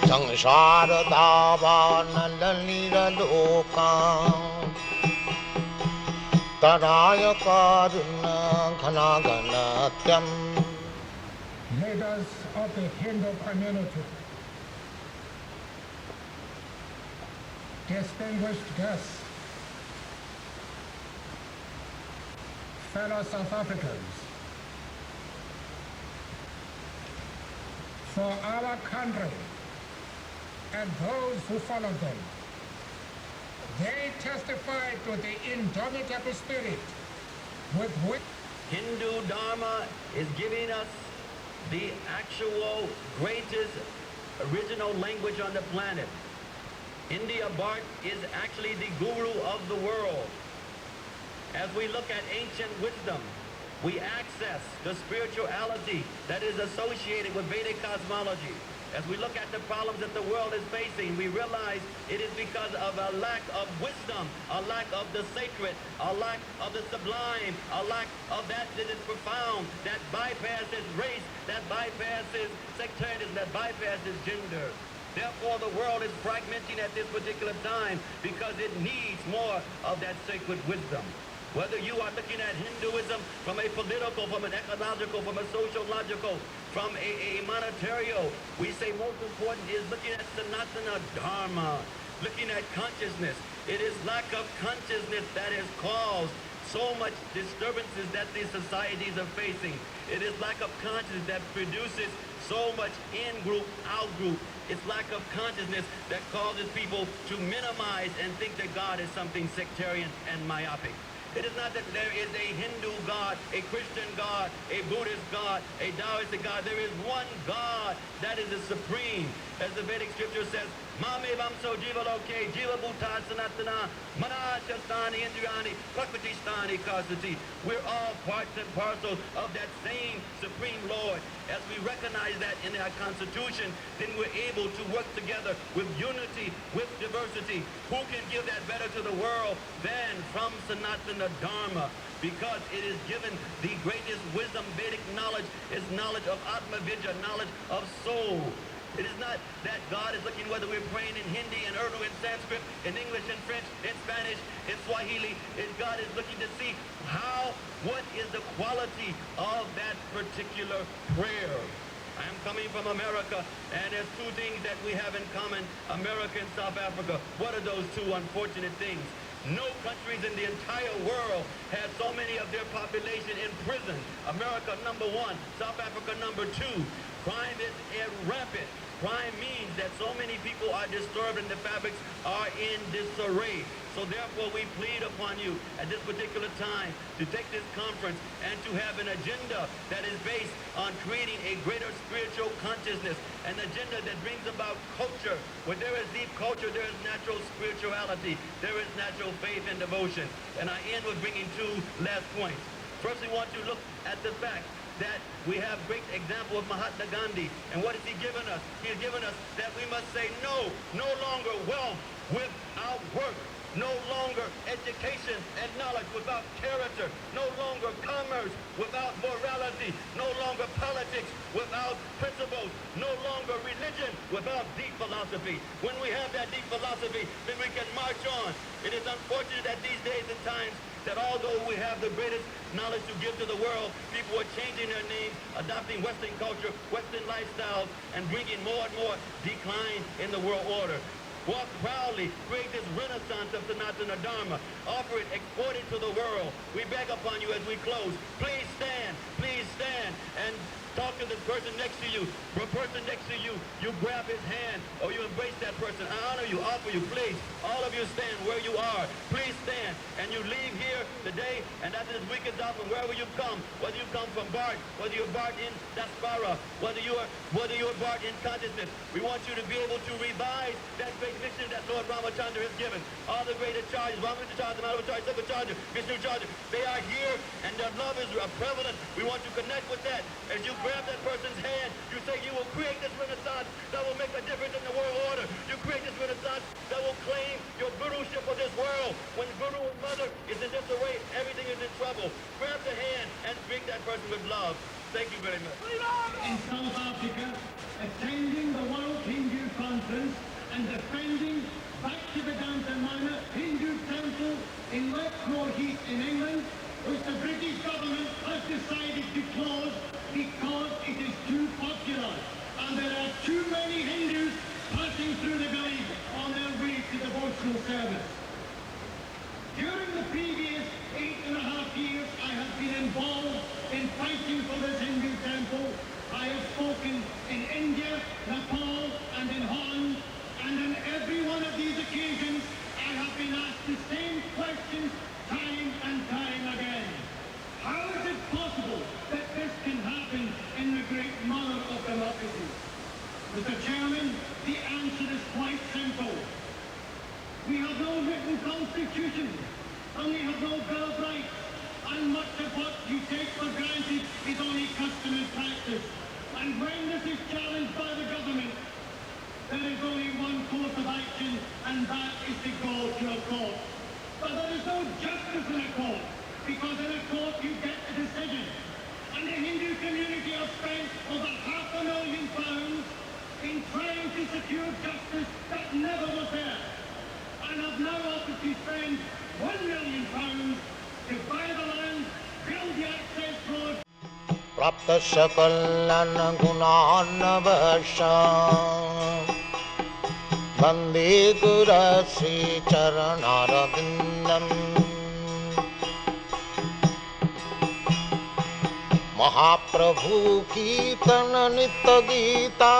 संसार दावानल निरलोकां तराय कारुण्य घनाघनत्यम्. Leaders of the Hindu community, distinguished guests, fellow South Africans, for our country and those who follow them, they testify to the indomitable spirit with which Hindu Dharma is giving us the actual greatest original language on the planet. India Bharat is actually the guru of the world. As we look at ancient wisdom, we access the spirituality that is associated with Vedic cosmology. As we look at the problems that the world is facing, we realize it is because of a lack of wisdom, a lack of the sacred, a lack of the sublime, a lack of that is profound, that bypasses race, that bypasses sectarianism, that bypasses gender. Therefore, the world is fragmenting at this particular time because it needs more of that sacred wisdom. Whether you are looking at Hinduism from a political, from an ecological, from a sociological, from a monetarial, we say most important is looking at Sanatana Dharma, looking at consciousness. It is lack of consciousness that has caused so much disturbances that these societies are facing. It is lack of consciousness that produces so much in-group, out-group. It's lack of consciousness that causes people to minimize and think that God is something sectarian and myopic. It is not that there is a Hindu God, a Christian God, a Buddhist God, a Taoistic God. There is one God that is the supreme. As the Vedic scripture says, Mame Vamso Jiva Loke, Jiva Bhuta Sanatana, Manachastani Indriyani, Prakritishtani Kasati. We're all parts and parcels of that same supreme Lord. As we recognize that in our Constitution, then we're able to work together with unity, with diversity. Who can give that better to the world than from Sanatana Dharma? Because it is given the greatest wisdom. Vedic knowledge is knowledge of Atma Vidya, knowledge of soul. It is not that God is looking whether we're praying in Hindi and Urdu and Sanskrit, in English and French, in Spanish, in Swahili. God is looking to see what is the quality of that particular prayer. I am coming from America, and there's two things that we have in common, America and South Africa. What are those two unfortunate things? No countries in the entire world have so many of their population in prison. America, number one. South Africa, number two. Crime is rampant. Crime means that so many people are disturbed and the fabrics are in disarray. So therefore we plead upon you at this particular time to take this conference and to have an agenda that is based on creating a greater spiritual consciousness, an agenda that brings about culture. Where there is deep culture, there is natural spirituality, there is natural faith and devotion. And I end with bringing two last points. First, we want to look at the fact that we have great example of Mahatma Gandhi. And what has he given us? He has given us that we must say no longer wealth without work, no longer education and knowledge without character, no longer commerce without morality, no longer politics without principles, no longer religion without deep philosophy. When we have that deep philosophy, then we can march on. It is unfortunate that these days and times that although we have the greatest knowledge to give to the world, people are changing their names, adopting Western culture, Western lifestyles, and bringing more and more decline in the world order. Walk proudly, create this renaissance of Sanatana Dharma, offer it, export it to the world. We beg upon you as we close, please stand, and talk to the person next to you. For a person next to you, you grab his hand or you embrace that person. I honor you, offer you, please. All of you stand where you are. Please stand. And you leave here today, and after this week is out from wherever you come, whether you come from Bart, whether you're Bart in Diaspora, whether you're Bart in consciousness, we want you to be able to revise that great mission that Lord Ramachandra has given. All the greater charges, Ramachandra, Madhavacharya, Sakachandra, Vishnu Charger, they are here, and their love is prevalent. We want to connect with that. As you grab that person's hand, you say you will create this renaissance that will make a difference in the world order. You create conference and defending Bhakti Manor Hindu temple in Westmore Heath in England, which the British government has decided to close because it is too popular and there are too many Hindus passing through the village on their way to devotional service. During the previous 8.5 years I have been involved in fighting for this Hindu temple. I have spoken in India, Nepal and in Holland, and on every one of these occasions I have been asked the same questions time and time again. How is it possible that this can happen in the great mother of democracy? Mr. Chairman, the answer is quite simple. We have no written constitution, and we have no Bill of Rights, and much of what you take for granted is only custom and practice. And when this is challenged by the government, there is only one course of action, and that is to go to a court. But there is no justice in a court, because in a court you get a decision. And the Hindu community have spent over £500,000 in trying to secure justice that never was there, and have now offered to spend £1 million to buy the land, build the access road. प्राप्तस्य कल्याण गुणान्नवशाम् वन्दे गुरश्री चरणारविन्दम् महाप्रभु कीर्तन नित्य गीता